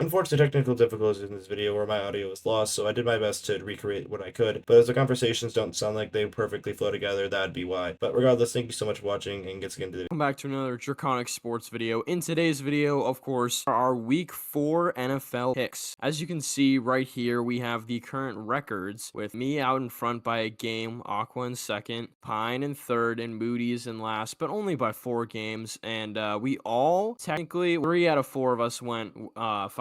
Unfortunately, technical difficulties in this video where my audio was lost, so I did my best to recreate what I could. But as the conversations don't sound like they perfectly flow together, that'd be why. But regardless, thank you so much for watching and getting into the Welcome back to another Draconic Sports video. In today's video, of course, are our Week 4 NFL picks. As you can see right here, we have the current records with me out in front by a game, Aqua in second, Pine in third, and Moody's in last, but only by 4 games. And we all, technically, 3 out of 4 of us went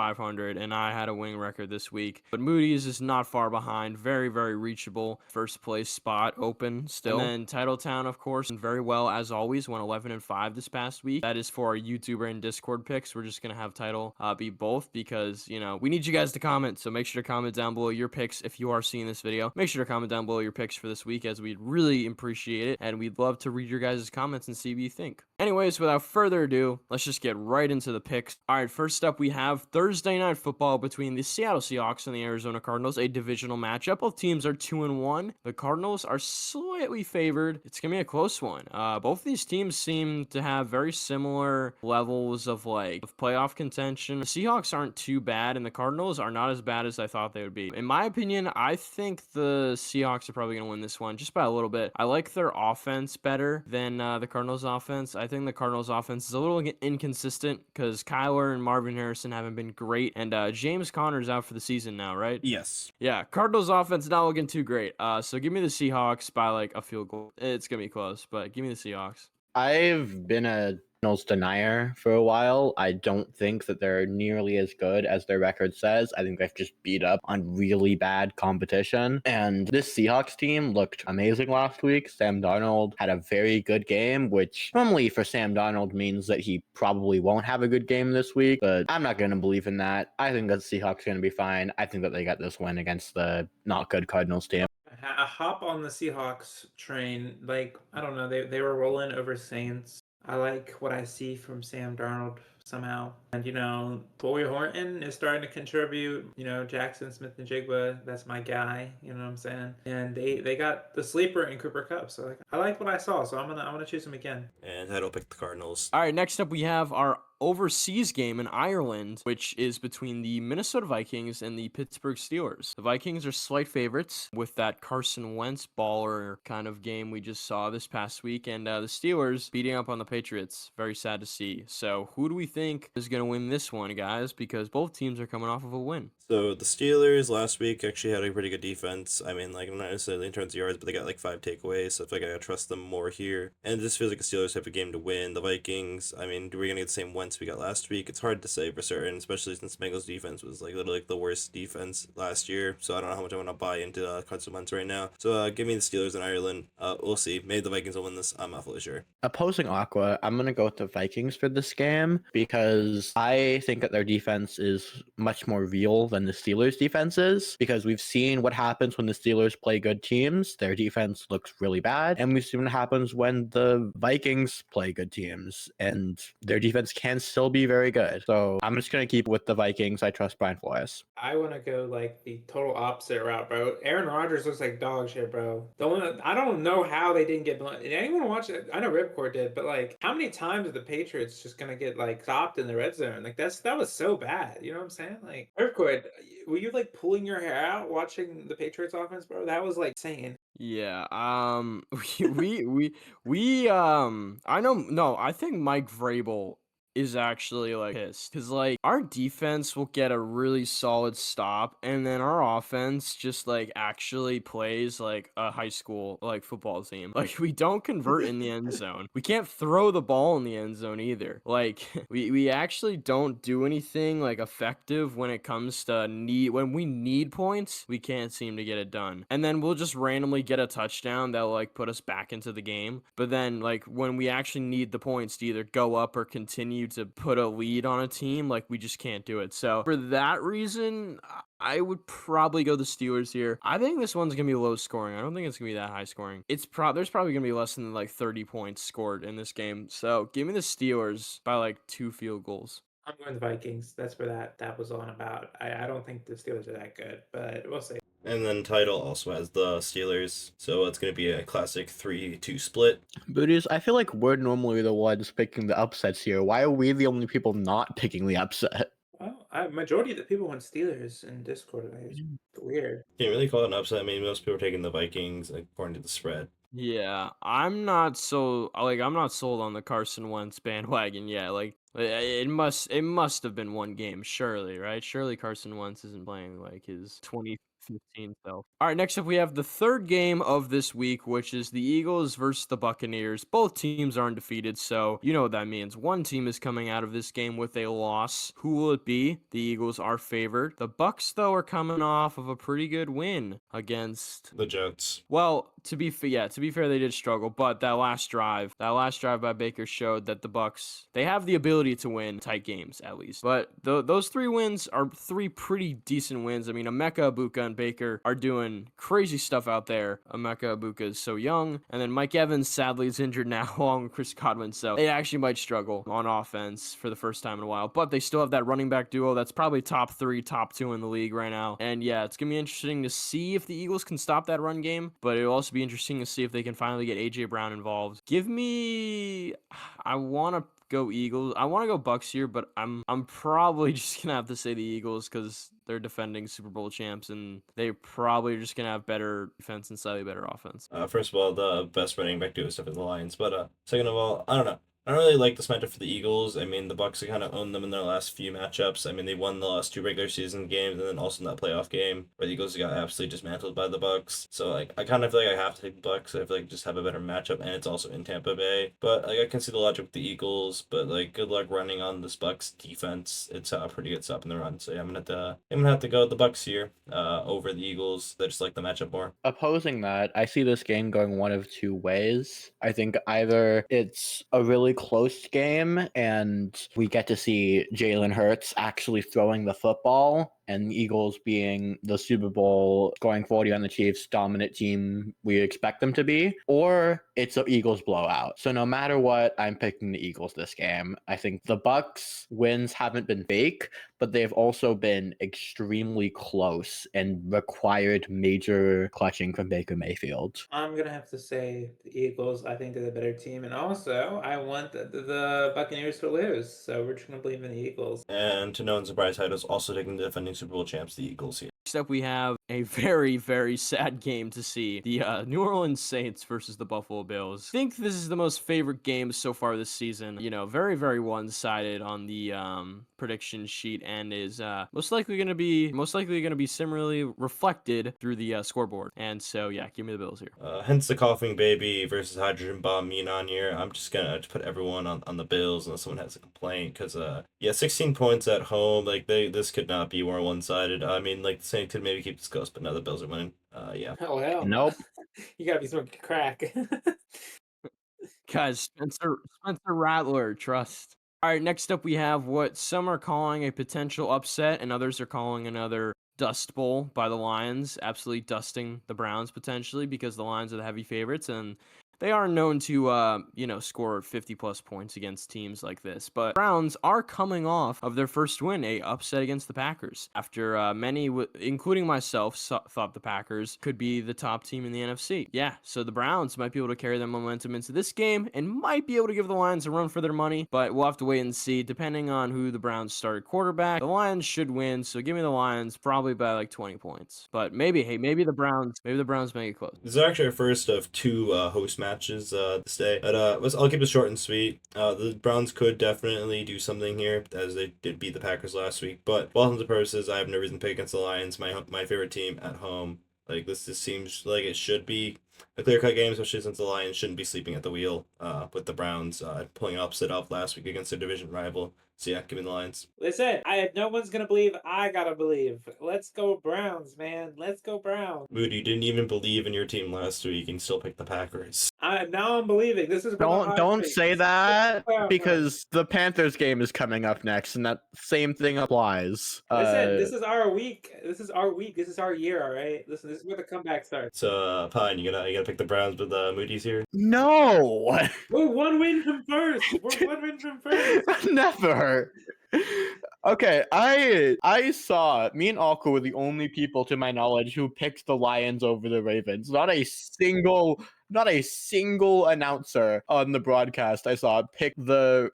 500, and I had a winning record this week. But Moody's is not far behind, very, very reachable. First place spot open still. And then Titletown, of course, and very well as always, went 11-5 this past week. That is for our YouTuber and Discord picks. We're just gonna have Title be both because we need you guys to comment. So make sure to comment down below your picks if you are seeing this video. Make sure to comment down below your picks for this week, as we'd really appreciate it, and we'd love to read your guys' comments and see what you think. Anyways, without further ado, let's just get right into the picks. All right, first up, we have Thursday Night Football between the Seattle Seahawks and the Arizona Cardinals, a divisional matchup. Both teams are 2-1. The Cardinals are slightly favored. It's gonna be a close one. Both of these teams seem to have very similar levels of playoff contention. The Seahawks aren't too bad, and the Cardinals are not as bad as I thought they would be. In my opinion, I think the Seahawks are probably gonna win this one just by a little bit. I like their offense better than the Cardinals' offense. I think the Cardinals' offense is a little inconsistent because Kyler and Marvin Harrison haven't been great, and James Conner's out for the season now, right? Yes. Yeah, Cardinals offense not looking too great. So give me the Seahawks by like a field goal. It's gonna be close, but give me the Seahawks. I've been a Cardinals denier for a while. I don't think that they're nearly as good as their record says. I think they've just beat up on really bad competition. And this Seahawks team looked amazing last week. Sam Darnold had a very good game, which normally for Sam Darnold means that he probably won't have a good game this week. But I'm not going to believe in that. I think that the Seahawks are going to be fine. I think that they got this win against the not good Cardinals team. I hop on the Seahawks train. Like, I don't know, they were rolling over Saints. I like what I see from Sam Darnold somehow. And, Boy Horton is starting to contribute. Jackson Smith and Jigba, that's my guy. You know what I'm saying? And they got the sleeper in Cooper Kupp. So I like what I saw. So I'm gonna choose him again. And Title picked the Cardinals. All right, next up we have our overseas game in Ireland, which is between the Minnesota Vikings and the Pittsburgh Steelers. The Vikings are slight favorites with that Carson Wentz baller kind of game we just saw this past week, and the Steelers beating up on the Patriots. Very sad to see. So who do we think is going to win this one, guys? Because both teams are coming off of a win. So the Steelers last week actually had a pretty good defense. I mean, not necessarily in terms of yards, but they got 5 takeaways. So I feel like I gotta trust them more here. And this feels like the Steelers have a game to win. The Vikings, I mean, do we gonna get the same Wentz we got last week? It's hard to say for certain, especially since Bengals defense was literally the worst defense last year. So I don't know how much I want to buy into Carson Wentz right now. So give me the Steelers in Ireland. We'll see. Maybe the Vikings will win this. I'm not fully sure. Opposing Aqua, I'm going to go with the Vikings for this game because I think that their defense is much more real than the Steelers' defense is, because we've seen what happens when the Steelers play good teams. Their defense looks really bad, and we've seen what happens when the Vikings play good teams, and their defense can still be very good. So I'm just going to keep with the Vikings. I trust Brian Flores. I want to go the total opposite route, bro. Aaron Rodgers looks like dog shit, bro. I don't know how they didn't get blown. Did anyone watch it? I know Ripcord did, but how many times are the Patriots just gonna get stopped in the red zone? That was so bad. You know what I'm saying? Ripcord, were you pulling your hair out watching the Patriots offense, bro? That was insane. Yeah, I know, no, I think Mike Vrabel is actually pissed because our defense will get a really solid stop, and then our offense just actually plays like a high school football team. We don't convert in the end zone. We can't throw the ball in the end zone either. We actually don't do anything effective when it comes to when we need points. We can't seem to get it done, and then we'll just randomly get a touchdown that will put us back into the game. But then when we actually need the points to either go up or continue to put a lead on a team, we just can't do it. So for that reason, I would probably go the Steelers here. I think this one's gonna be low scoring. I don't think it's gonna be that high scoring. There's probably gonna be less than 30 points scored in this game. So give me the Steelers by 2 field goals. I'm going the Vikings. That's where that was on about. I don't think the Steelers are that good, but we'll see. And then Title also has the Steelers, so it's going to be a classic 3-2 split. Booties, I feel like we're normally the ones picking the upsets here. Why are we the only people not picking the upset? Well, Majority of the people went Steelers in Discord today. It's weird. Can't really call it an upset. I mean, most people are taking the Vikings according to the spread. Yeah, I'm not sold on the Carson Wentz bandwagon yet. Like it must have been one game, surely, right? Surely Carson Wentz isn't playing like his 2015 self. All right, next up we have the third game of this week, which is the Eagles versus the Buccaneers. Both teams are undefeated, so you know what that means. One team is coming out of this game with a loss. Who will it be? The Eagles are favored. The Bucks, though, are coming off of a pretty good win against The Jets. well, to be fair, they did struggle, but that last drive by Baker showed that the Bucks, they have the ability to win tight games at least. But those 3 wins are 3 pretty decent wins. I mean, Emeka, Ibuka, and Baker are doing crazy stuff out there. Emeka Ibuka is so young, and then Mike Evans sadly is injured now along with Chris Godwin, so they actually might struggle on offense for the first time in a while. But they still have that running back duo that's probably top 3, top 2 in the league right now. And yeah, it's gonna be interesting to see if the Eagles can stop that run game, but it'll also be interesting to see if they can finally get AJ Brown involved. I want to go Eagles. I want to go Bucks here, but I'm probably just gonna have to say the Eagles because they're defending Super Bowl champs and they probably are just gonna have better defense and slightly better offense. First of all, the best running back duo is definitely the Lions. But second of all, I don't know. I don't really like this matchup for the Eagles. I mean, the Bucks have kind of owned them in their last few matchups. I mean, they won the last 2 regular season games, and then also in that playoff game where the Eagles got absolutely dismantled by the Bucks. So like, I kind of feel like I have to take the Bucks. I feel like just have a better matchup, and it's also in Tampa Bay. But like, I can see the logic with the Eagles. But like, good luck running on this Bucks defense. It's a pretty good stop in the run. So yeah, I'm gonna have to go with the Bucks here over the Eagles. They just like the matchup more. Opposing that, I see this game going one of 2 ways. I think either it's a really close game and we get to see Jalen Hurts actually throwing the football and the Eagles being the Super Bowl scoring 40 on the Chiefs dominant team we expect them to be, or it's an Eagles blowout. So no matter what, I'm picking the Eagles this game. I think the Bucks wins haven't been fake, but they've also been extremely close and required major clutching from Baker Mayfield. I'm gonna have to say the Eagles. I think they're the better team, and also I want the Buccaneers to lose. So we're just gonna believe in the Eagles. And to no one's surprise, Heidel's also taking the defending Super Bowl champs, the Eagles here. Next up, we have a very, very sad game to see. The New Orleans Saints versus the Buffalo Bills. I think this is the most favorite game so far this season. You know, very, very one-sided on the prediction sheet and is most likely going to be similarly reflected through the scoreboard. And so, yeah, give me the Bills here. Hence the coughing baby versus hydrogen bomb mean on here. I'm just gonna put everyone on the Bills unless someone has a complaint because yeah, 16 points at home, like this could not be more one-sided. I mean, like the Saints could maybe keep this close, but now the Bills are winning. Yeah. Oh hell, Nope. You gotta be smoking crack. Guys, Spencer Rattler, trust. All right, next up we have what some are calling a potential upset and others are calling another dust bowl by the Lions, absolutely dusting the Browns potentially because the Lions are the heavy favorites and they are known to, score 50-plus points against teams like this. But Browns are coming off of their first win, a upset against the Packers. After many, including myself, thought the Packers could be the top team in the NFC. Yeah, so the Browns might be able to carry their momentum into this game and might be able to give the Lions a run for their money. But we'll have to wait and see, depending on who the Browns started quarterback. The Lions should win, so give me the Lions probably by like 20 points. But maybe the Browns make it close. This is actually our first of 2 host matches this day. But I'll keep it short and sweet. The Browns could definitely do something here as they did beat the Packers last week. But for all intents and purposes, I have no reason to pick against the Lions, my favorite team at home. Like this just seems like it should be a clear-cut game, especially since the Lions shouldn't be sleeping at the wheel with the Browns pulling an upset off last week against their division rival. So yeah, give me the Lions. Listen, no one's gonna believe. I gotta believe. Let's go Browns, man. Let's go Browns. Moody, you didn't even believe in your team last week and still picked the Packers. Now I'm believing. This is Don't say that because the Panthers game is coming up next, and that same thing applies. Listen, this is our week. This is our week. This is our year. All right. Listen, this is where the comeback starts. So Pine, you gotta pick the Browns with Moody's here. No, We're one win from first. We're one win from first. never. Okay, I saw me and Alka were the only people to my knowledge who picked the Lions over the Ravens. Not a single announcer on the broadcast I saw pick the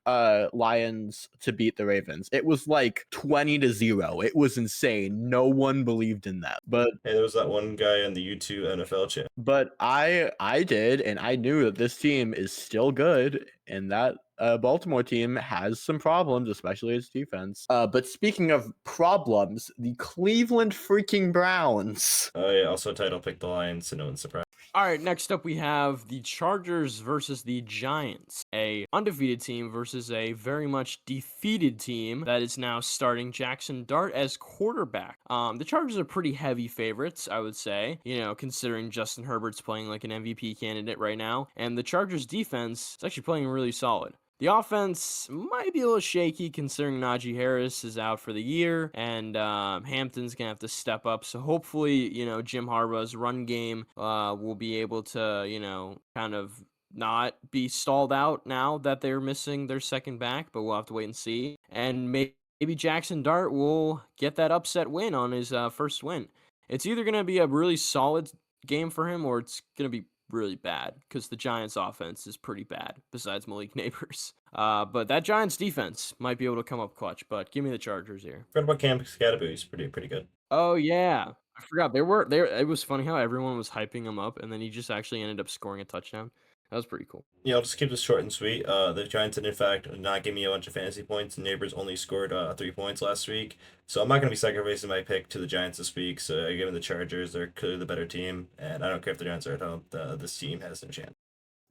Lions to beat the Ravens. It was like 20-0. It was insane. No one believed in that. But Hey, there was that one guy on the YouTube NFL channel. But I did, and I knew that this team is still good, and that Baltimore team has some problems, especially its defense. But speaking of problems, the Cleveland freaking Browns. Oh yeah, also title picked the Lions, so no one's surprised. All right, next up we have the Chargers versus the Giants, a undefeated team versus a very much defeated team that is now starting Jackson Dart as quarterback. The Chargers are pretty heavy favorites, I would say, considering Justin Herbert's playing like an MVP candidate right now, and the Chargers defense is actually playing really solid. The offense might be a little shaky considering Najee Harris is out for the year and Hampton's going to have to step up. So hopefully, Jim Harbaugh's run game will be able to, kind of not be stalled out now that they're missing their second back, but we'll have to wait and see. And maybe Jackson Dart will get that upset win on his first win. It's either going to be a really solid game for him or it's going to be really bad because the Giants offense is pretty bad besides Malik Neighbors. But that Giants defense might be able to come up clutch, but give me the Chargers here. Forgot about Cam Scadaboo. He's pretty good. Oh yeah. I forgot it was funny how everyone was hyping him up and then he just actually ended up scoring a touchdown. That was pretty cool. Yeah, I'll just keep this short and sweet. The Giants did, in fact, not give me a bunch of fantasy points. Neighbors only scored 3 points last week. So I'm not going to be sacrificing my pick to the Giants this week. So I give them the Chargers. They're clearly the better team. And I don't care if the Giants are at home. This team has no chance.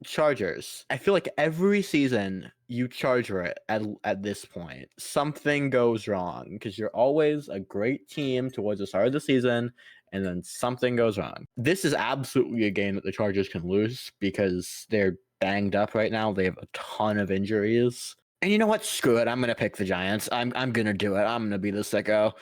Chargers. I feel like every season you charger it at this point. Something goes wrong because you're always a great team towards the start of the season, and then something goes wrong. This is absolutely a game that the Chargers can lose because they're banged up right now. They have a ton of injuries. And you know what? Screw it. I'm gonna pick the Giants. I'm gonna do it. I'm gonna be the sicko.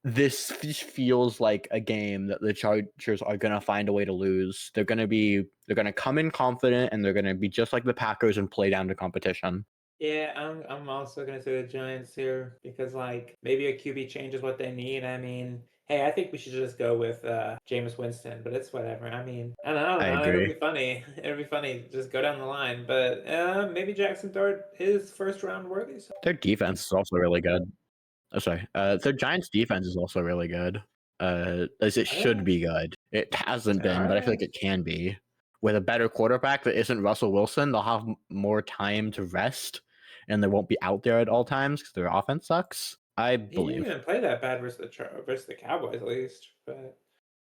This feels like a game that the Chargers are gonna find a way to lose. They're gonna come in confident, and they're gonna be just like the Packers and play down to competition. Yeah, I'm also gonna say the Giants here because maybe a QB change is what they need. I mean, hey, I think we should just go with Jameis Winston, but it's whatever. I mean, I don't I know. It'll agree. be funny. It'll be funny. Just go down the line. But maybe Jackson Dart is first round worthy. So. Their defense is also really good. Oh, sorry. Their Giants defense is also really good. As it should be good. It hasn't been, but I feel like it can be. With a better quarterback that isn't Russell Wilson, they'll have more time to rest, and they won't be out there at all times because their offense sucks. I He believe. didn't even play that bad versus the Cowboys at least. But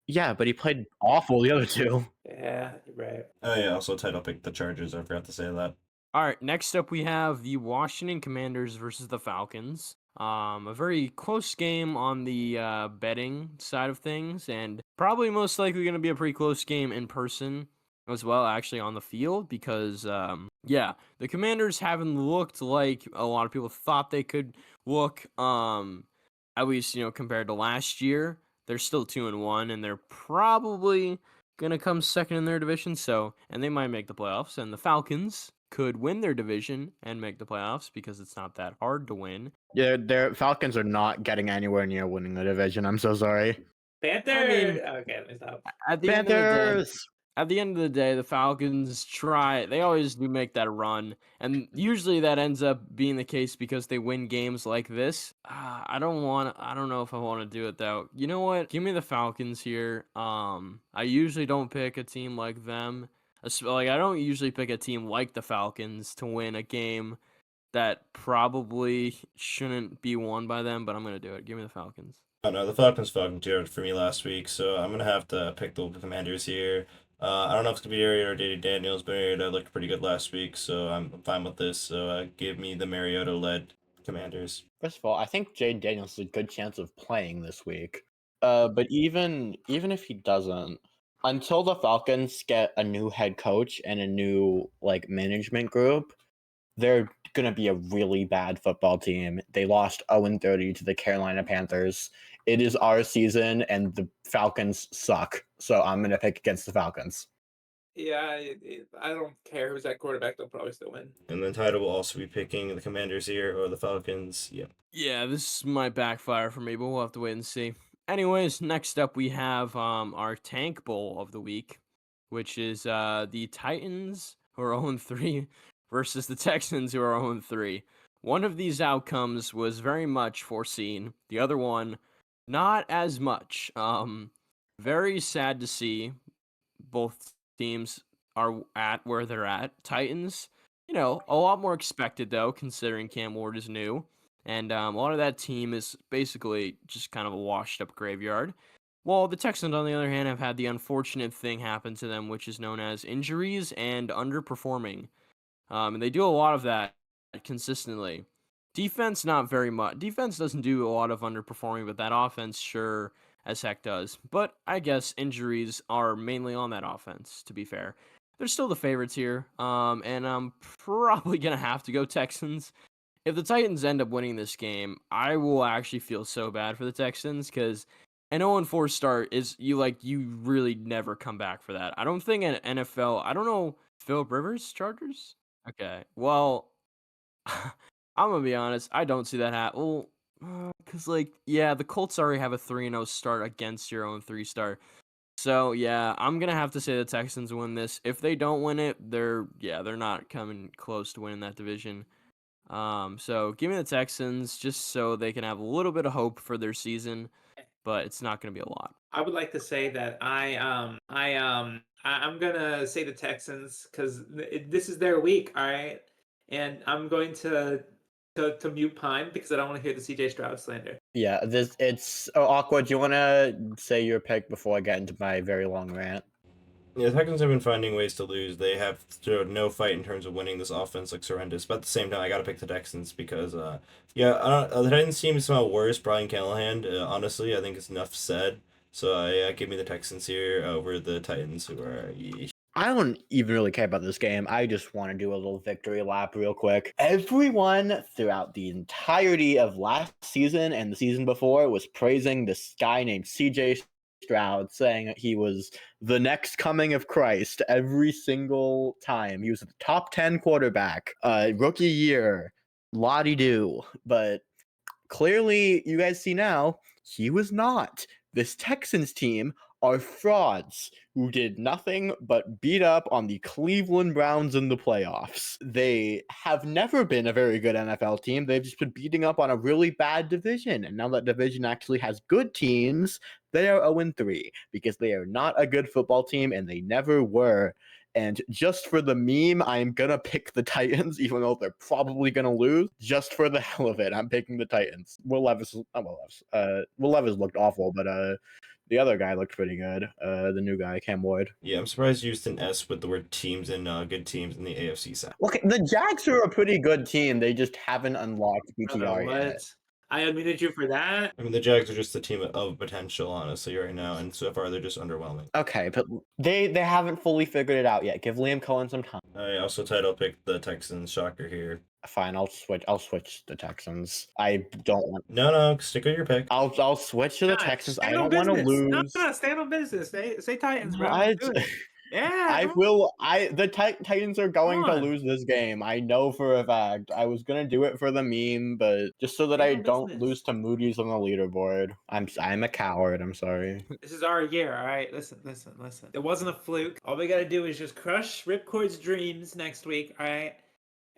Yeah, but he played awful the other two. yeah, you're right. Oh yeah, also title picked the Chargers. I forgot to say that. All right, next up we have the Washington Commanders versus the Falcons. A very close game on the betting side of things, and probably most likely going to be a pretty close game in person as well, actually on the field, because the Commanders haven't looked like a lot of people thought they could look. At least compared to last year, they're still 2-1, and they're probably gonna come second in their division. So, and they might make the playoffs, and the Falcons could win their division and make the playoffs because it's not that hard to win. Yeah, their Falcons are not getting anywhere near winning the division. I'm so sorry. Panthers. Okay, let me stop. At the end of the day, Panthers. at the end of the day, the Falcons try. They always do make that run, and usually that ends up being the case because they win games like this. I don't know if I want to do it though. You know what? Give me the Falcons here. I usually don't pick a team like them. Like I don't usually pick a team like the Falcons to win a game that probably shouldn't be won by them, but I'm gonna do it. Give me the Falcons. Oh no, the Falcons fucking for me last week, so I'm gonna have to pick the Commanders here. I don't know if it's gonna be Mariota or Daniels, but Mariota looked pretty good last week, so I'm fine with this. So give me the Mariota-led Commanders. First of all, I think Jade Daniels has a good chance of playing this week. But even if he doesn't, until the Falcons get a new head coach and a new management group, they're gonna be a really bad football team. They lost 0-30 to the Carolina Panthers. It is our season, and the Falcons suck. So I'm gonna pick against the Falcons. Yeah, I don't care who's at quarterback; they'll probably still win. And then Title will also be picking the Commanders here or the Falcons. Yep. Yeah, this might backfire for me, but we'll have to wait and see. Anyways, next up we have our tank bowl of the week, which is the Titans who are 0-3 versus the Texans who are 0-3. One of these outcomes was very much foreseen. The other one, not as much. Very sad to see both teams are at where they're at. Titans, a lot more expected though, considering Cam Ward is new. And a lot of that team is basically just kind of a washed up graveyard. While the Texans, on the other hand, have had the unfortunate thing happen to them, which is known as injuries and underperforming. And they do a lot of that consistently. Defense, not very much. Defense doesn't do a lot of underperforming, but that offense sure as heck does. But I guess injuries are mainly on that offense, to be fair. They're still the favorites here. And I'm probably going to have to go Texans. If the Titans end up winning this game, I will actually feel so bad for the Texans because an 0-4 start is you really never come back for that. I don't think an NFL, I don't know, Philip Rivers, Chargers? Okay, well, I'm gonna be honest, I don't see that happen. Well, because yeah, the Colts already have a 3-0 start against your own 3 start. So yeah, I'm gonna have to say the Texans win this. If they don't win it, they're not coming close to winning that division. So give me the Texans just so they can have a little bit of hope for their season, but it's not gonna be a lot. I would like to say that I'm gonna say the Texans because this is their week, all right, and I'm going to mute Pine because I don't want to hear the CJ Stroud slander. Yeah, it's Aqua. Do you want to say your pick before I get into my very long rant? Yeah, the Texans have been finding ways to lose. They have no fight in terms of winning. This offense looks horrendous. But at the same time, I got to pick the Texans because, the Titans team smell worse. Brian Callahan, honestly, I think it's enough said. So, give me the Texans here over the Titans, who are. I don't even really care about this game. I just want to do a little victory lap real quick. Everyone throughout the entirety of last season and the season before was praising this guy named CJ Stroud, saying that he was the next coming of Christ every single time. He was a top 10 quarterback, rookie year, la-di-do. But clearly, you guys see now, he was not. This Texans team are frauds who did nothing but beat up on the Cleveland Browns in the playoffs. They have never been a very good NFL team. They've just been beating up on a really bad division. And now that division actually has good teams, they are 0-3 because they are not a good football team and they never were. And just for the meme, I'm gonna pick the Titans, even though they're probably gonna lose. Just for the hell of it, I'm picking the Titans. Will Levis looked awful, but the other guy looked pretty good. The new guy, Cam Ward. Yeah, I'm surprised you used an S with the word teams and good teams in the AFC South. Okay, the Jags are a pretty good team. They just haven't unlocked BTR yet. What? I unmuted you for that. I mean, the Jags are just a team of potential, honestly, right now, and so far they're just underwhelming. Okay, but they haven't fully figured it out yet. Give Liam Cohen some time. I also title picked the Texans. Shocker here. Fine, I'll switch the Texans. I don't want. No, stick with your pick. I'll switch to the Texans. I don't want to lose. No, stay on business. Say Titans, bro. I- Do it. Yeah, I bro. will. The Titans are going Come to on. lose this game. I know for a fact. I was gonna do it for the meme, but just so that Yeah, I don't business. lose to Moody's on the leaderboard. I'm a coward. I'm sorry. This is our year, all right? Listen. It wasn't a fluke. All we gotta do is just crush Ripcord's dreams next week, all right?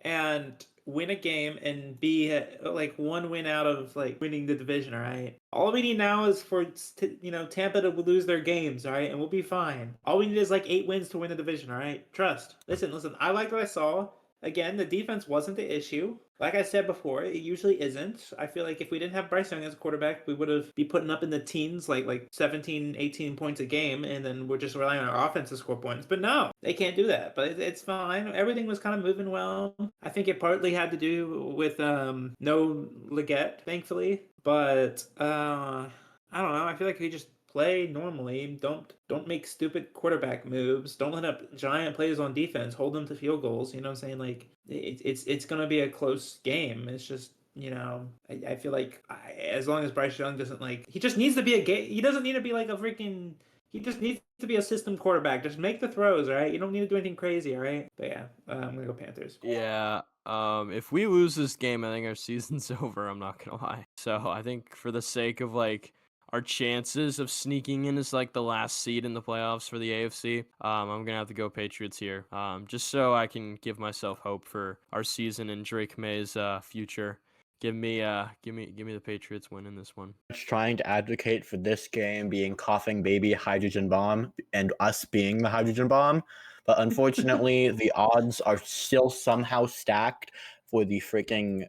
And win a game and be like one win out of like winning the division, all right? All we need now is for Tampa to lose their games, all right? And we'll be fine. All we need is like 8 wins to win the division, all right? Trust. Listen. I liked what I saw. Again, the defense wasn't the issue. Like I said before, it usually isn't. I feel like if we didn't have Bryce Young as a quarterback, we would have be putting up in the teens, like 17, 18 points a game, and then we're just relying on our offense to score points. But no, they can't do that. But it's fine. Everything was kind of moving well. I think it partly had to do with no Leggett, thankfully. But I don't know. I feel like we just play normally. Don't make stupid quarterback moves. Don't let up giant plays on defense. Hold them to field goals. You know what I'm saying? Like it's gonna be a close game. It's just I feel like as long as Bryce Young doesn't he just needs to be he doesn't need to be like a freaking He just needs to be a system quarterback. Just make the throws, all right? You don't need to do anything crazy, all right? But yeah, I'm gonna go Panthers. Yeah. If we lose this game, I think our season's over. I'm not gonna lie. So I think for the sake of like our chances of sneaking in as like the last seed in the playoffs for the AFC, I'm gonna have to go Patriots here. Just so I can give myself hope for our season and Drake May's future. Give me the Patriots winning this one. Trying to advocate for this game being coughing baby hydrogen bomb and us being the hydrogen bomb, but unfortunately the odds are still somehow stacked for the freaking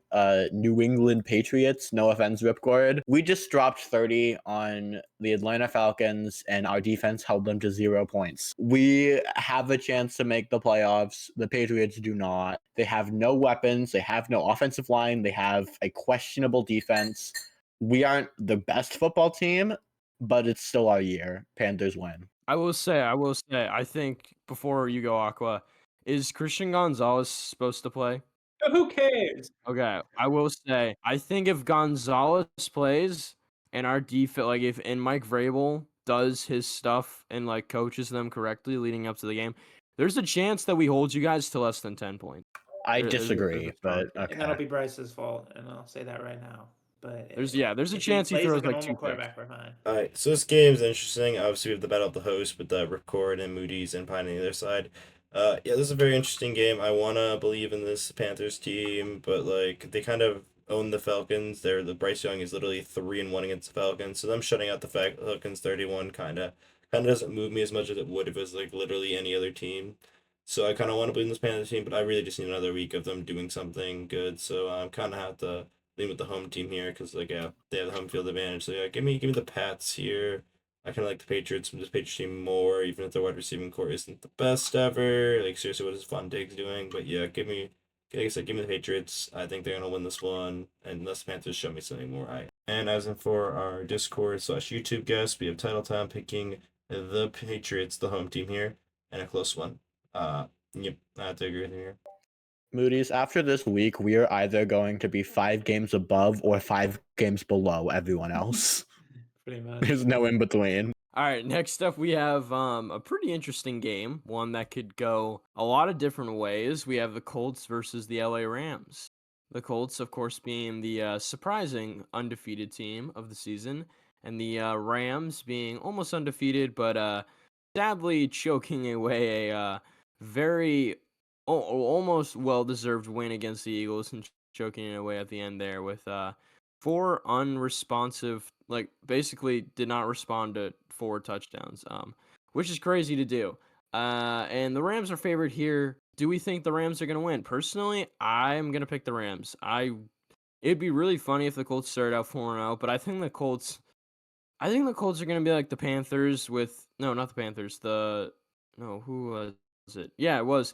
New England Patriots. No offense, Ripcord. We just dropped 30 on the Atlanta Falcons, and our defense held them to 0 points. We have a chance to make the playoffs. The Patriots do not. They have no weapons. They have no offensive line. They have a questionable defense. We aren't the best football team, but it's still our year. Panthers win. I will say, I think before you go, Aqua, is Christian Gonzalez supposed to play? Who cares? Okay, I will say, I think if Gonzalez plays and our defense, like if and Mike Vrabel does his stuff and like coaches them correctly leading up to the game, there's a chance that we hold you guys to less than 10 points. I There's disagree, a strong but And that'll okay. be Bryce's fault, and I'll say that right now. But There's a if he chance he plays throws like a like normal 2 picks. quarterback, we're fine. All right, so this game's interesting. Obviously, we have the battle of the host with Ripcord and Moody's and Pine on the other side. Yeah, this is a very interesting game. I wanna believe in this Panthers team, but like they kind of own the Falcons. The Bryce Young is literally 3-1 against the Falcons, so them shutting out the Falcons 31 kind of doesn't move me as much as it would if it was like literally any other team. So I kind of want to believe in this Panthers team, but I really just need another week of them doing something good. So I'm kind of have to lean with the home team here because like yeah, they have the home field advantage. So yeah, give me the Pats here. I kind of like the Patriots from this Patriots team more, even if their wide receiving core isn't the best ever. Like seriously, what is Von Diggs doing? But yeah, like I said, give me the Patriots. I think they're gonna win this one, unless Panthers show me something more. And as in for our Discord / YouTube guest, we have Title Time picking the Patriots, the home team here, and a close one. Yep, I have to agree with you here. Moody's, after this week, we are either going to be 5 games above or 5 games below everyone else. Pretty much. There's no in between. All right, next up we have a pretty interesting game, one that could go a lot of different ways. We have the Colts versus the LA Rams. The Colts, of course, being the surprising undefeated team of the season, and the Rams being almost undefeated, but sadly choking away a very almost well-deserved win against the Eagles and choking it away at the end there with 4 unresponsive, like basically did not respond to 4 touchdowns, which is crazy to do. And the Rams are favored here. Do we think the Rams are going to win? Personally, I'm going to pick the Rams. It'd be really funny if the Colts started out 4-0, but I think the Colts are going to be like the Panthers with no, not the Panthers. Who was it? Yeah, it was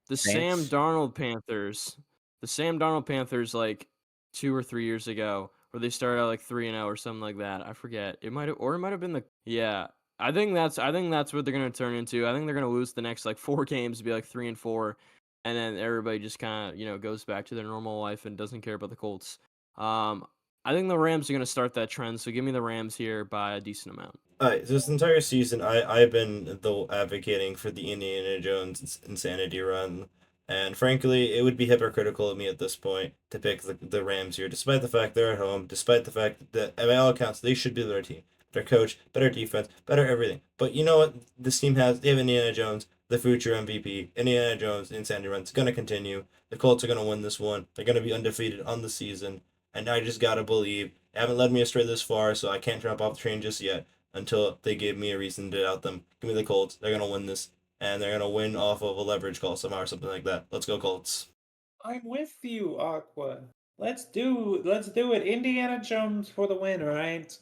the Sam Saints? Darnold Panthers. The Sam Darnold Panthers like 2 or 3 years ago, where they started out like 3-0 or something like that. I forget. It might have been the yeah. I think that's what they're gonna turn into. I think they're gonna lose the next like 4 games, be like 3-4, and then everybody just kind of goes back to their normal life and doesn't care about the Colts. I think the Rams are gonna start that trend, so give me the Rams here by a decent amount. Alright, so this entire season, I've been advocating for the Indiana Jones insanity run, and frankly, it would be hypocritical of me at this point to pick the Rams here, despite the fact they're at home, despite the fact that, by all accounts, they should be their team. Better coach, better defense, better everything. But you know what? This team they have Indiana Jones, the future MVP. Indiana Jones, insanity run's gonna continue. The Colts are gonna win this one. They're gonna be undefeated on the season, and I just gotta believe. They haven't led me astray this far, so I can't jump off the train just yet until they give me a reason to doubt them. Give me the Colts. They're gonna win this, and they're gonna win off of a leverage call somehow or something like that. Let's go Colts. I'm with you, Aqua. Let's do it. Indiana Jones for the win, all right?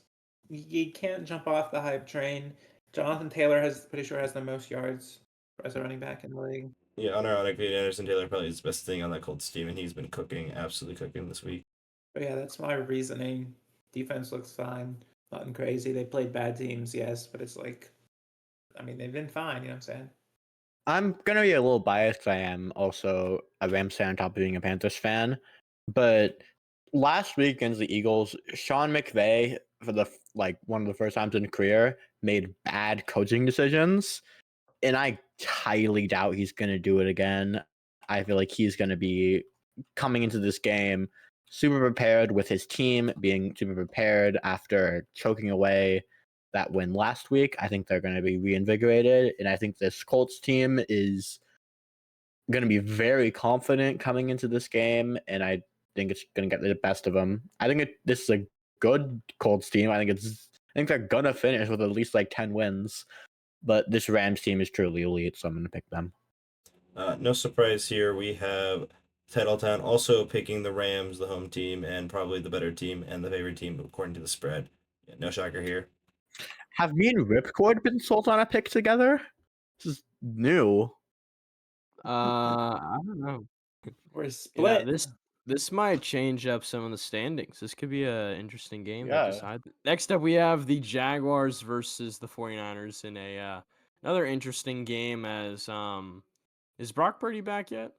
You can't jump off the hype train. Jonathan Taylor pretty sure has the most yards as a running back in the league. Yeah, unironically, Anderson Taylor probably is the best thing on that Colts team, and he's been cooking, absolutely cooking this week. But yeah, that's my reasoning. Defense looks fine. Nothing crazy. They played bad teams, yes, but it's like, I mean, they've been fine, you know what I'm saying? I'm gonna be a little biased 'cause I am also a Rams fan on top of being a Panthers fan. But last week against the Eagles, Sean McVay, for the like one of the first times in his career, made bad coaching decisions, and I highly doubt he's going to do it again. I feel like he's going to be coming into this game super prepared, with his team being super prepared after choking away that win last week. I think they're going to be reinvigorated, and I think this Colts team is going to be very confident coming into this game, and I think it's going to get the best of them. I think this is a good Colts team. I think they're going to finish with at least like 10 wins, but this Rams team is truly elite, so I'm going to pick them. No surprise here. We have Titletown also picking the Rams, the home team, and probably the better team and the favorite team according to the spread. Yeah, no shocker here. Have me and Ripcord been sold on a pick together? This is new. I don't know. We're Yeah, split. this might change up some of the standings. This could be a interesting game to Yeah. decide. Next up, we have the Jaguars versus the 49ers in another interesting game. As is Brock Purdy back yet?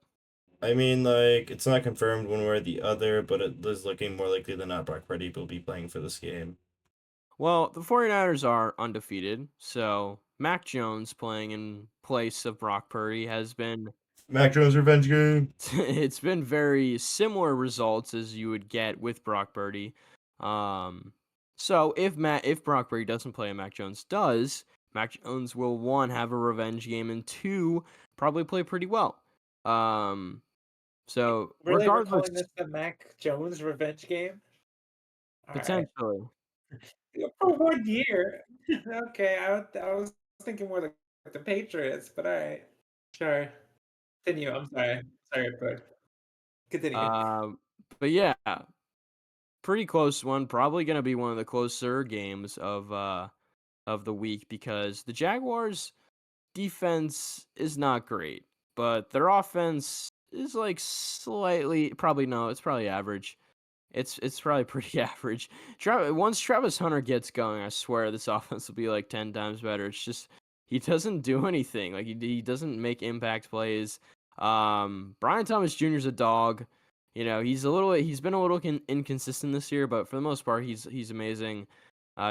I mean, like, it's not confirmed one way or the other, but it is looking more likely than not Brock Purdy will be playing for this game. Well, the 49ers are undefeated, so Mac Jones playing in place of Brock Purdy has been Mac Jones revenge game. it's been very similar results as you would get with Brock Purdy. So if Brock Purdy doesn't play and Mac Jones does, Mac Jones will, one, have a revenge game, and two, probably play pretty well. So Really, we're regardless, calling this the Mac Jones revenge game? All right. potentially. For 1 year. Okay, I was thinking more like the Patriots, but all right. Sure. Continue. I'm sorry. Sorry, but continue. But yeah, pretty close one. Probably gonna be one of the closer games of the week, because the Jaguars defense is not great, but their offense is like slightly, probably no, it's probably average. It's probably pretty average. Once Travis Hunter gets going, I swear this offense will be like 10 times better. It's just he doesn't do anything. Like he doesn't make impact plays. Brian Thomas Jr. is a dog. You know, he's been a little inconsistent this year, but for the most part, he's amazing.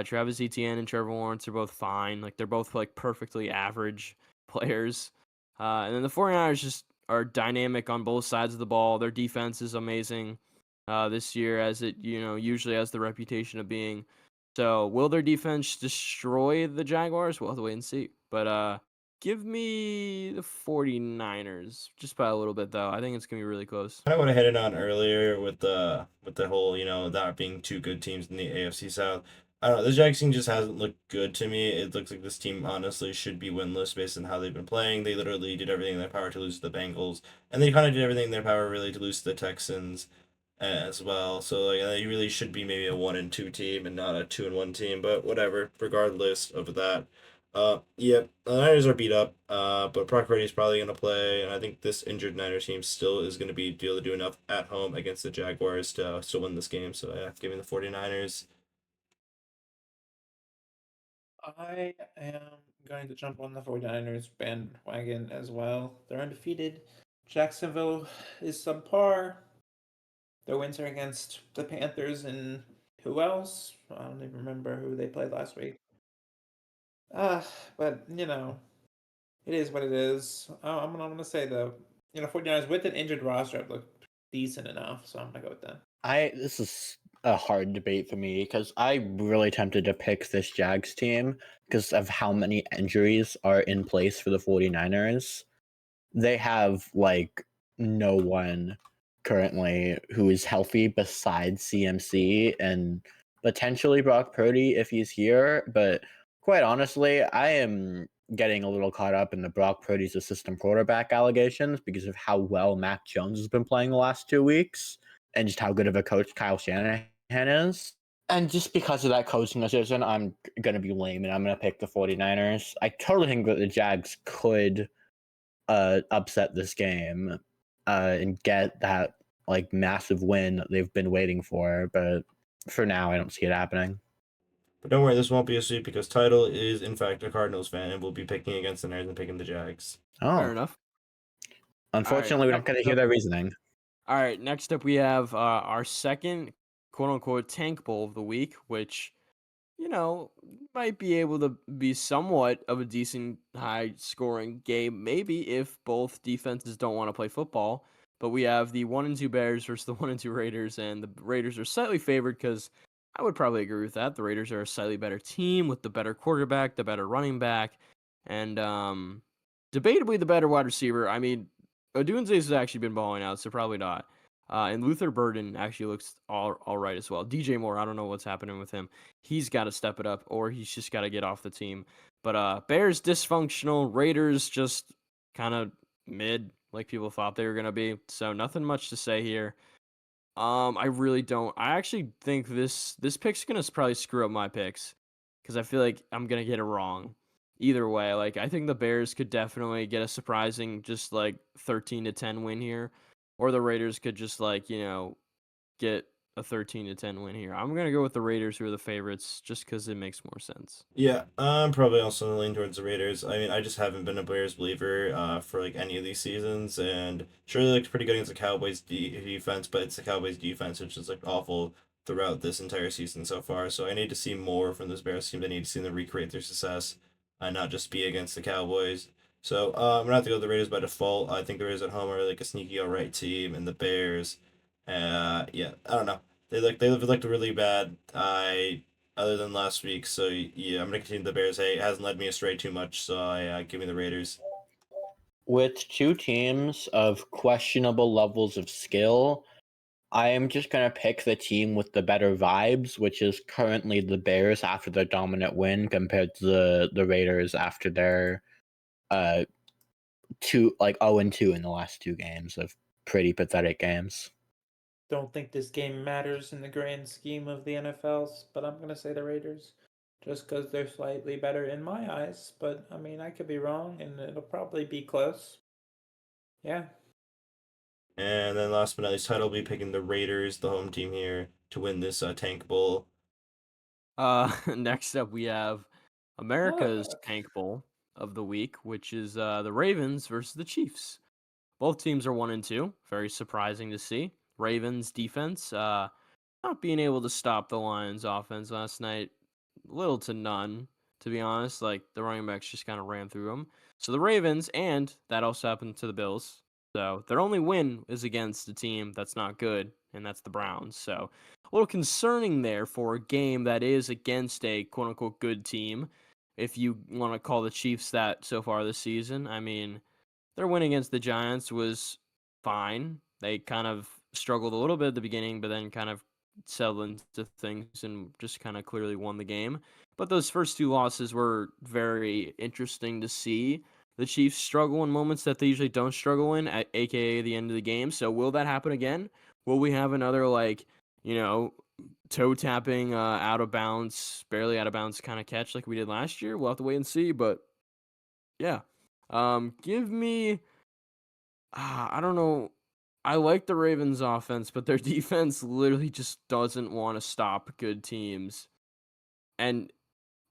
Travis Etienne and Trevor Lawrence are both fine. Like they're both like perfectly average players. And then the 49ers just are dynamic on both sides of the ball. Their defense is amazing this year, as it usually has the reputation of being. So will their defense destroy the Jaguars? We'll have to wait and see. But give me the 49ers just by a little bit, though. I think it's gonna be really close. I would have headed on earlier with the whole, that being two good teams in the AFC South. I don't know, the Jags team just hasn't looked good to me. It looks like this team honestly should be winless based on how they've been playing. They literally did everything in their power to lose to the Bengals, and they kind of did everything in their power really to lose to the Texans as well. So like they really should be maybe a 1-2 team and not a 2-1 team. But whatever. Regardless of that, yeah, the Niners are beat up. But Brock Purdy is probably gonna play, and I think this injured Niners team still is gonna be able to do enough at home against the Jaguars to still win this game. So yeah, give me the 49ers. I am going to jump on the 49ers bandwagon as well. They're undefeated. Jacksonville is subpar. Their wins are against the Panthers and who else? I don't even remember who they played last week. But it is what it is. I'm gonna say the 49ers with an injured roster have looked decent enough, so I'm gonna go with them. This is a hard debate for me because I'm really tempted to pick this Jags team because of how many injuries are in place for the 49ers. They have like no one currently who is healthy besides CMC and potentially Brock Purdy if he's here. But quite honestly, I am getting a little caught up in the Brock Purdy's assistant quarterback allegations because of how well Mac Jones has been playing the last 2 weeks and just how good of a coach Kyle Shanahan is. And just because of that coaching decision, I'm going to be lame and I'm going to pick the 49ers. I totally think that the Jags could upset this game and get that like massive win that they've been waiting for. But for now, I don't see it happening. But don't worry, this won't be a sweep because Title is in fact a Cardinals fan and will be picking against the Niners and picking the Jags. Fair Oh, enough. unfortunately, we're not going to hear that reasoning. All right, next up we have our second quote unquote tank bowl of the week, which might be able to be somewhat of a decent high scoring game, maybe if both defenses don't want to play football. But we have the 1-2 Bears versus the 1-2 Raiders, and the Raiders are slightly favored because I would probably agree with that. The Raiders are a slightly better team with the better quarterback, the better running back, and debatably the better wide receiver. I mean, Odunze has actually been balling out, so probably not. And Luther Burden actually looks all right as well. DJ Moore, I don't know what's happening with him. He's got to step it up, or he's just got to get off the team. But Bears dysfunctional, Raiders just kind of mid, like people thought they were gonna be. So nothing much to say here. I really don't. I actually think this pick's gonna probably screw up my picks because I feel like I'm gonna get it wrong. Either way, like I think the Bears could definitely get a surprising, just like 13-10 win here, or the Raiders could just like get a 13-10 win here. I'm gonna go with the Raiders, who are the favorites, just because it makes more sense. Yeah, I'm probably also gonna lean towards the Raiders. I mean, I just haven't been a Bears believer for like any of these seasons, and sure they looked pretty good against the Cowboys defense, but it's the Cowboys defense which is like awful throughout this entire season so far. So I need to see more from this Bears team. I need to see them recreate their success and not just be against the Cowboys. So I'm gonna have to go with the Raiders by default. I think the Raiders at home are like a sneaky alright team, and the Bears, yeah, I don't know. They've looked really bad. Other than last week. So yeah, I'm gonna continue the Bears. Hey, it hasn't led me astray too much. So I give me the Raiders. With two teams of questionable levels of skill, I am just going to pick the team with the better vibes, which is currently the Bears after their dominant win compared to the Raiders after their uh 0-2 in the last two games of pretty pathetic games. Don't think this game matters in the grand scheme of the NFL's, but I'm gonna say the Raiders, just because they're slightly better in my eyes. But I mean, I could be wrong, and it'll probably be close. Yeah. And then last but not least, Title will be picking the Raiders, the home team here, to win this Tank Bowl. Next up we have America's Tank Bowl of the week, which is the Ravens versus the Chiefs. Both teams are 1-2. Very surprising to see. Ravens defense not being able to stop the Lions offense last night, little to none, to be honest. Like the running backs just kind of ran through them. So the Ravens, and that also happened to the Bills. So their only win is against a team that's not good, and that's the Browns. So a little concerning there for a game that is against a quote unquote good team. If you want to call the Chiefs that so far this season, I mean, their win against the Giants was fine. They kind of struggled a little bit at the beginning, but then kind of settled into things and just kind of clearly won the game. But those first two losses were very interesting to see. The Chiefs struggle in moments that they usually don't struggle in, aka the end of the game. So will that happen again? Will we have another toe tapping, out of bounds, barely out of bounds kind of catch like we did last year? We'll have to wait and see. But yeah, give me. I don't know. I like the Ravens offense, but their defense literally just doesn't want to stop good teams. And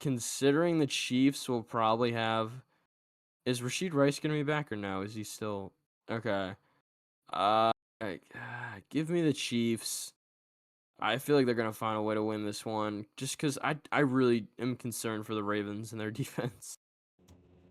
considering the Chiefs will probably have, is Rashid Rice going to be back or no? Is he still okay? Uh, give me the Chiefs. I feel like they're going to find a way to win this one just because I really am concerned for the Ravens and their defense.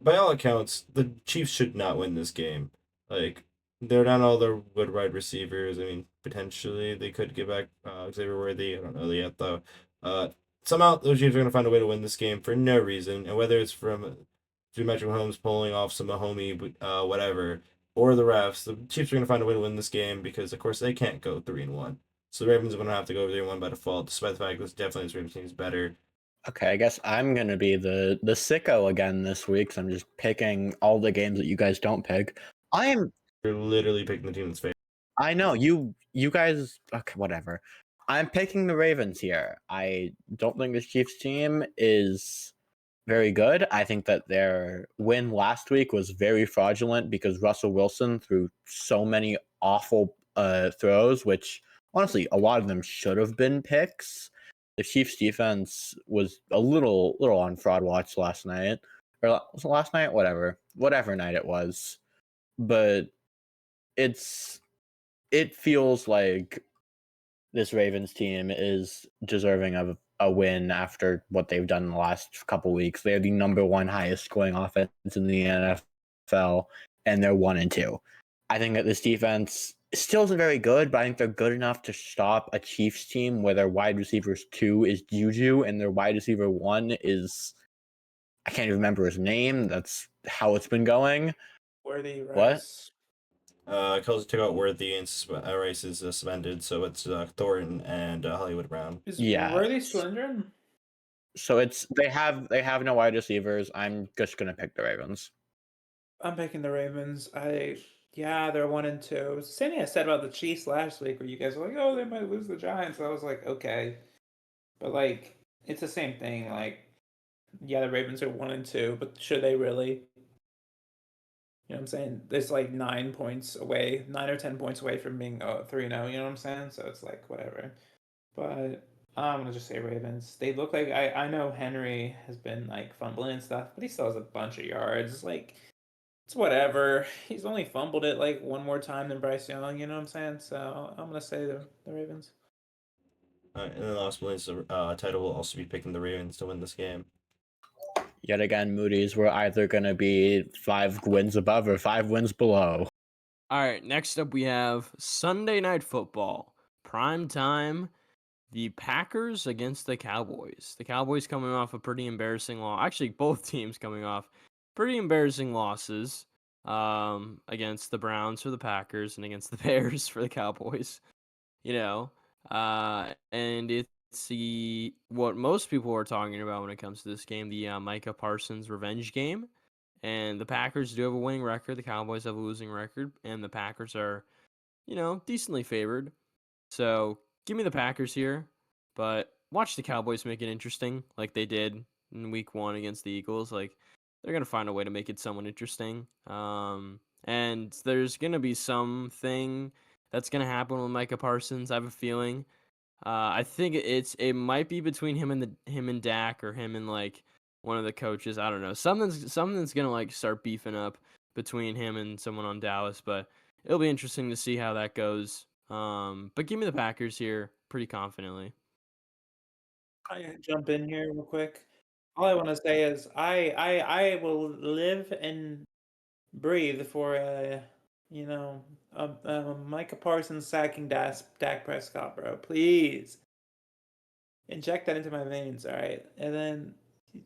By all accounts, the Chiefs should not win this game. Like they're not all their good wide receivers. I mean, potentially they could get back Xavier Worthy. I don't know yet though. Uh, Somehow those Chiefs are gonna find a way to win this game for no reason, and whether it's from Patrick Mahomes pulling off some Mahomey whatever, or the refs, the Chiefs are gonna find a way to win this game because of course they can't go 3-1. So the Ravens are gonna have to go 3-1 by default, despite the fact that this Ravens team is better. Okay, I guess I'm gonna be the sicko again this week. So I'm just picking all the games that you guys don't pick. You're literally picking the team that's favored. I know you guys. Okay, whatever. I'm picking the Ravens here. I don't think this Chiefs team is very good. I think that their win last week was very fraudulent because Russell Wilson threw so many awful throws, which honestly a lot of them should have been picks. The Chiefs defense was a little on fraud watch last night, or was it last night? Whatever night it was, but it feels like this Ravens team is deserving of a win after what they've done in the last couple weeks. They're the number one highest scoring offense in the NFL, and they're 1-2. I think that this defense still isn't very good, but I think they're good enough to stop a Chiefs team where their wide receivers 2 is Juju and their wide receiver 1 is, I can't even remember his name. That's how it's been going. Worthy What? Rice. Kelsey took out Worthy and Rice is suspended, so it's Thornton and Hollywood Brown. Is Yeah. Worthy still injured? So it's they have no wide receivers. I'm just gonna pick the Ravens. I'm picking the Ravens. Yeah, they're 1-2. Same thing I said about the Chiefs last week, where you guys were like, "Oh, they might lose the Giants." I was like, okay, but like, it's the same thing. Like, yeah, the Ravens are 1-2, but should they really? You know what I'm saying? There's like 9 or 10 points away from being 3-0. You know what I'm saying? So it's like whatever. But I'm gonna just say Ravens. They look like I know Henry has been like fumbling and stuff, but he still has a bunch of yards. Like, it's whatever. He's only fumbled it like one more time than Bryce Young. You know what I'm saying? So I'm gonna say the Ravens. And then the last Millions title will also be picking the Ravens to win this game. Yet again, Moody's were either going to be 5 wins above or 5 wins below. All right, next up we have Sunday Night Football. Prime time. The Packers against the Cowboys. The Cowboys coming off a pretty embarrassing loss. Actually, both teams coming off pretty embarrassing losses against the Browns for the Packers and against the Bears for the Cowboys. And it's what most people are talking about when it comes to this game, the Micah Parsons revenge game. And the Packers do have a winning record. The Cowboys have a losing record. And the Packers are, decently favored. So give me the Packers here. But watch the Cowboys make it interesting like they did in week 1 against the Eagles. Like, they're going to find a way to make it somewhat interesting. And there's going to be something that's going to happen with Micah Parsons. I have a feeling. I think it might be between him and Dak, or him and like one of the coaches. I don't know. Something's gonna like start beefing up between him and someone on Dallas, but it'll be interesting to see how that goes. But give me the Packers here pretty confidently. I jump in here real quick. All I want to say is I will live and breathe for Micah Parsons sacking Dak Prescott, bro. Please inject that into my veins, all right? And then,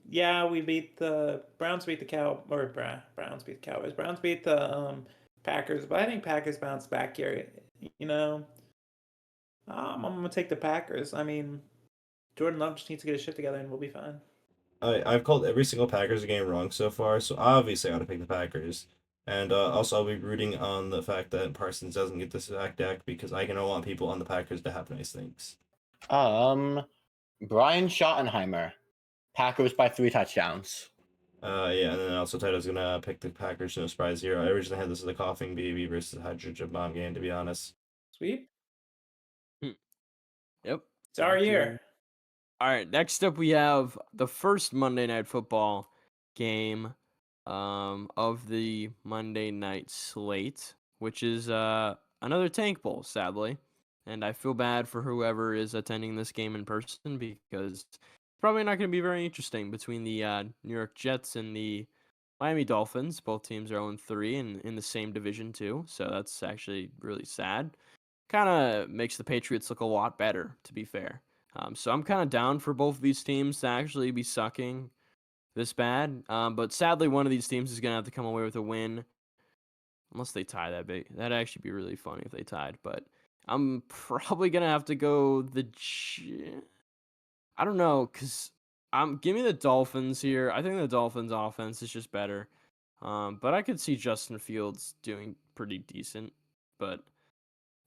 yeah, we beat the Browns, beat the Browns beat the Cowboys. Browns beat the Packers, but I think Packers bounce back here. You know, I'm gonna take the Packers. I mean, Jordan Love just needs to get his shit together, and we'll be fine. I've called every single Packers game wrong so far, so obviously I gotta pick the Packers. And also, I'll be rooting on the fact that Parsons doesn't get this sack deck because I don't want people on the Packers to have nice things. Brian Schottenheimer, Packers by 3 touchdowns. Yeah, and then also Tito's gonna pick the Packers, no surprise here. I originally had this as a coughing baby versus hydrogen bomb game, to be honest. Sweet. Yep. It's our year. All right, next up we have the first Monday Night Football game of the Monday night slate, which is another Tank Bowl, sadly. And I feel bad for whoever is attending this game in person because it's probably not going to be very interesting between the New York Jets and the Miami Dolphins. Both teams are 0-3 and in the same division too, so that's actually really sad. Kind of makes the Patriots look a lot better, to be fair. So I'm kind of down for both of these teams to actually be sucking this bad. But sadly, one of these teams is going to have to come away with a win. Unless they tie that big. That'd actually be really funny if they tied. But I'm probably going to have to go I don't know, because give me the Dolphins here. I think the Dolphins offense is just better. But I could see Justin Fields doing pretty decent. But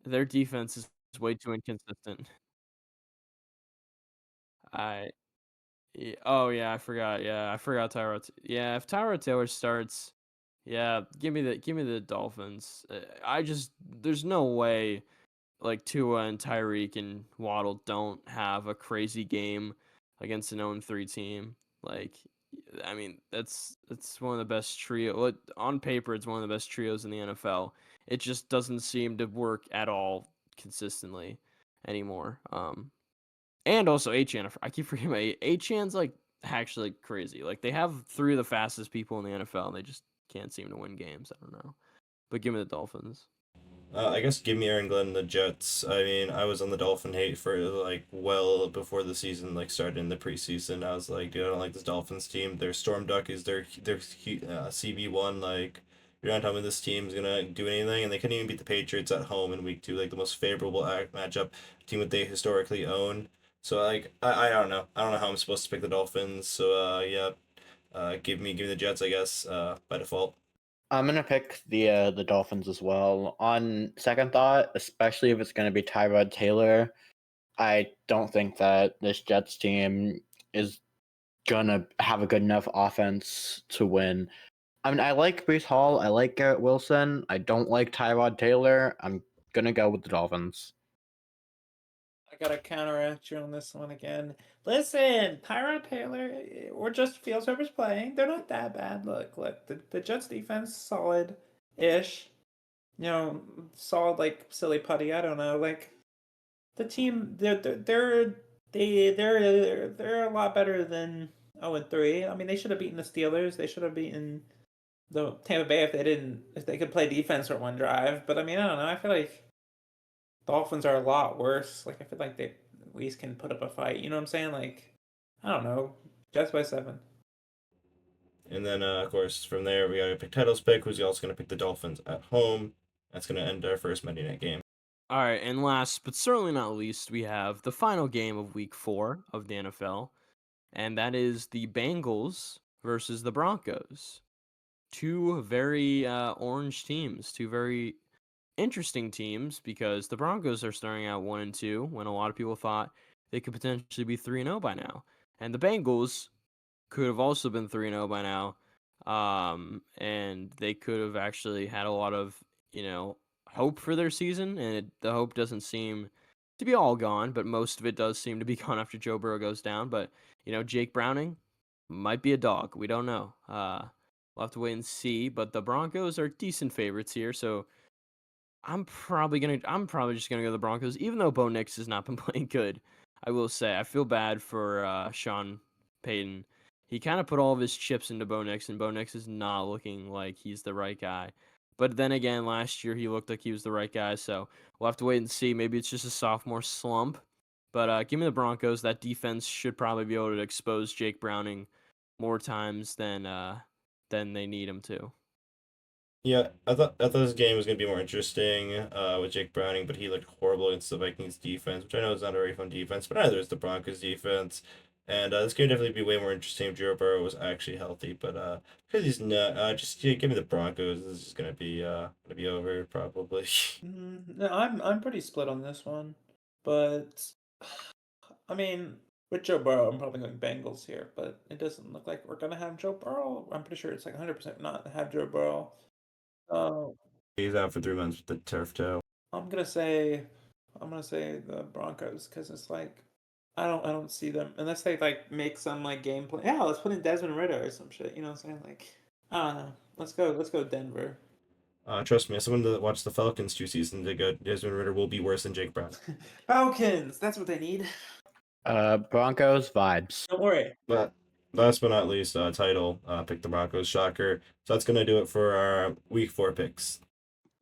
their defense is way too inconsistent. Oh yeah, I forgot. Yeah, I forgot Tyrod. Yeah, if Tyrod Taylor starts, yeah, give me the Dolphins. There's no way like Tua and Tyreek and Waddle don't have a crazy game against an 0-3 team. Like, I mean, that's one of the best on paper. It's one of the best trios in the NFL. It just doesn't seem to work at all consistently anymore. And also Achan. I keep forgetting about Achan's like actually crazy. Like they have 3 of the fastest people in the NFL, and they just can't seem to win games. I don't know. But give me the Dolphins. I guess give me Aaron Glenn and the Jets. I mean, I was on the Dolphin hate for like well before the season like started in the preseason. I was like, dude, I don't like this Dolphins team. Their Storm Duck is their CB1. Like, you're not telling me this team's gonna do anything, and they couldn't even beat the Patriots at home in week 2, like the most favorable matchup team that they historically own. So like, I don't know. I don't know how I'm supposed to pick the Dolphins. So yeah, give me the Jets, I guess, by default. I'm gonna pick the Dolphins as well. On second thought, especially if it's gonna be Tyrod Taylor, I don't think that this Jets team is gonna have a good enough offense to win. I mean, I like Brees Hall, I like Garrett Wilson, I don't like Tyrod Taylor. I'm gonna go with the Dolphins. I gotta counteract you on this one again. Listen, Tyrod Taylor or just Fields, whoever's playing, they're not that bad. Look, the Jets defense solid ish. You know, solid like silly putty. I don't know. Like the team, they're a lot better than 0-3. I mean, they should have beaten the Steelers. They should have beaten the Tampa Bay if they could play defense for one drive. But I mean, I don't know. I feel like Dolphins are a lot worse. Like I feel like they at least can put up a fight. You know what I'm saying? Like I don't know. Jets by 7. And then, of course, from there, we got to pick titles pick, who's also going to pick the Dolphins at home. That's going to end our first Monday night game. All right, and last but certainly not least, we have the final game of Week 4 of the NFL, and that is the Bengals versus the Broncos. 2 very orange teams, 2 very interesting teams because the Broncos are starting out 1-2 when a lot of people thought they could potentially be 3-0 by now, and the Bengals could have also been 3-0 by now, and they could have actually had a lot of hope for their season, and the hope doesn't seem to be all gone, but most of it does seem to be gone after Joe Burrow goes down. But Jake Browning might be a dog. We don't know. We'll have to wait and see. But the Broncos are decent favorites here, so I'm probably just gonna go the Broncos, even though Bo Nix has not been playing good. I will say I feel bad for Sean Payton. He kind of put all of his chips into Bo Nix, and Bo Nix is not looking like he's the right guy. But then again, last year he looked like he was the right guy, so we'll have to wait and see. Maybe it's just a sophomore slump. But give me the Broncos. That defense should probably be able to expose Jake Browning more times than they need him to. Yeah, I thought this game was going to be more interesting with Jake Browning, but he looked horrible against the Vikings defense, which I know is not a very fun defense, but neither is the Broncos defense. And this game would definitely be way more interesting if Joe Burrow was actually healthy, but because he's not, just give me the Broncos. This is gonna be over probably. No, I'm pretty split on this one, but I mean, with Joe Burrow, I'm probably going Bengals here, but it doesn't look like we're gonna have Joe Burrow. I'm pretty sure it's like 100% not have Joe Burrow. So He's out for 3 months with the turf toe. I'm gonna say the Broncos because it's like I don't see them unless they like make some like game plan. Yeah, let's put in Desmond Ritter or some shit. You know what I'm saying? Like I don't know. Let's go Denver. Trust me, as someone that watched the Falcons 2 seasons ago, Desmond Ritter will be worse than Jake Brown. Falcons. That's what they need. Broncos vibes. Don't worry. But last but not least, title pick the Broncos. Shocker. So that's gonna do it for our week 4 picks.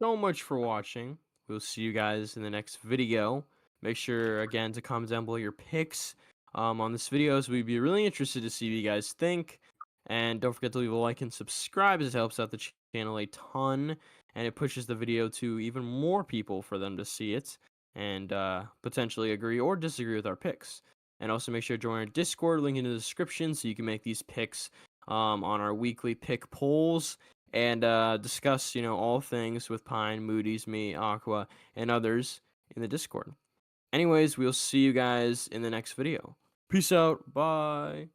So much for watching. We'll see you guys in the next video. Make sure again to comment down below your picks on this video, so we'd be really interested to see what you guys think. And don't forget to leave a like and subscribe, as it helps out the channel a ton, and it pushes the video to even more people for them to see it and potentially agree or disagree with our picks. And also make sure to join our Discord, link in the description, so you can make these picks on our weekly pick polls and discuss, all things with Pine, Moody's, me, Aqua, and others in the Discord. Anyways, we'll see you guys in the next video. Peace out. Bye.